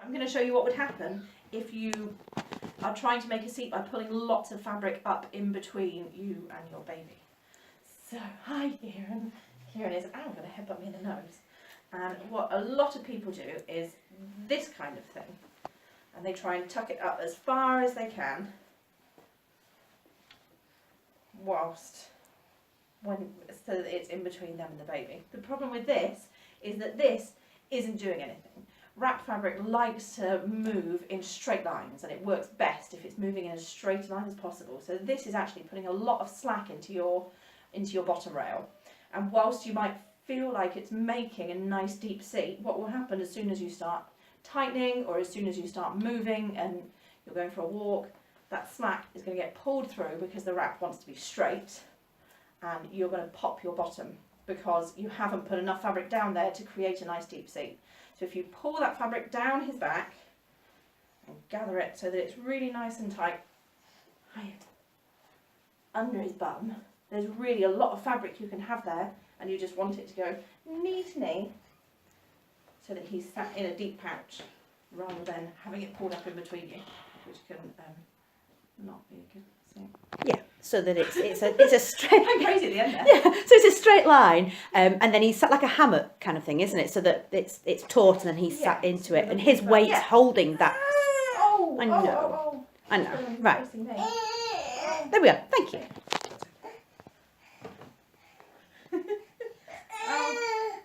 I'm going to show you what would happen if you are trying to make a seat by pulling lots of fabric up in between you and your baby. So, hi Kieran. Kieran is, I'm going to headbutt me in the nose. And what a lot of people do is this kind of thing. And they try and tuck it up as far as they can so that it's in between them and the baby. The problem with this is that this isn't doing anything. Wrapped fabric likes to move in straight lines, and it works best if it's moving in as straight a line as possible. So this is actually putting a lot of slack into your bottom rail. And whilst you might feel like it's making a nice deep seat, what will happen as soon as you start tightening or as soon as you start moving and you're going for a walk, that slack is going to get pulled through because the wrap wants to be straight, and you're going to pop your bottom because you haven't put enough fabric down there to create a nice deep seat. So if you pull that fabric down his back and gather it so that it's really nice and tight under his bum, there's really a lot of fabric you can have there, and you just want it to go neatly so that he's sat in a deep pouch rather than having it pulled up in between you, which can not be a good thing. Yeah, so that it's a straight. I'm crazy at the end there. Yeah, so it's a straight line, and then he's sat like a hammock kind of thing, isn't it? So that it's taut, and then he's sat into it, and his weight's holding that. Oh, I know. I know. Right. There we go. Thank you.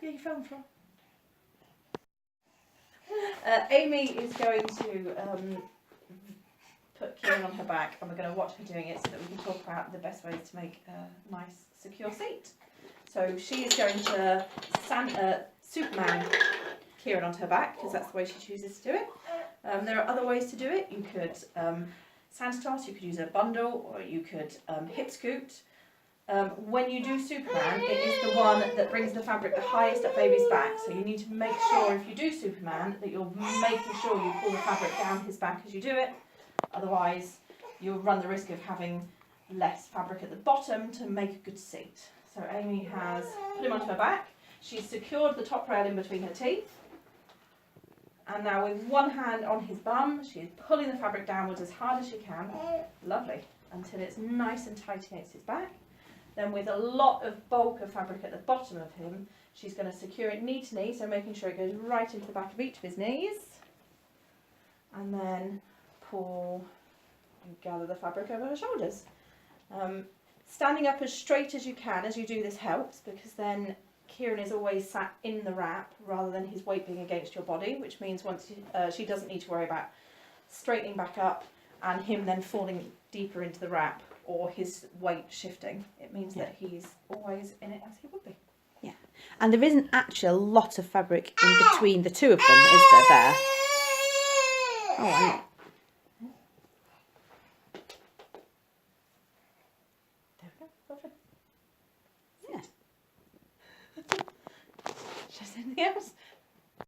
Yeah, you fell on the floor. Amy is going to put Kieran on her back, and we're going to watch her doing it so that we can talk about the best ways to make a nice, secure seat. So she is going to Superman Kieran onto her back, because that's the way she chooses to do it. There are other ways to do it. You could Santa toss, you could use a bundle, or you could hip scoot. When you do Superman, it is the one that brings the fabric the highest at baby's back. So you need to make sure, if you do Superman, that you're making sure you pull the fabric down his back as you do it. Otherwise, you'll run the risk of having less fabric at the bottom to make a good seat. So Amy has put him onto her back. She's secured the top rail in between her teeth. And now with one hand on his bum, she's pulling the fabric downwards as hard as she can. Lovely. Until it's nice and tight against his back. Then with a lot of bulk of fabric at the bottom of him, she's going to secure it knee to knee, so making sure it goes right into the back of each of his knees. And then pull and gather the fabric over her shoulders. Standing up as straight as you can as you do this helps, because then Kieran is always sat in the wrap rather than his weight being against your body, which means once she doesn't need to worry about straightening back up and him then falling deeper into the wrap or his weight shifting. It means that he's always in it as he would be. Yeah, and there isn't actually a lot of fabric in between the two of them, is there? Oh, I know. Yeah. Should I say anything else?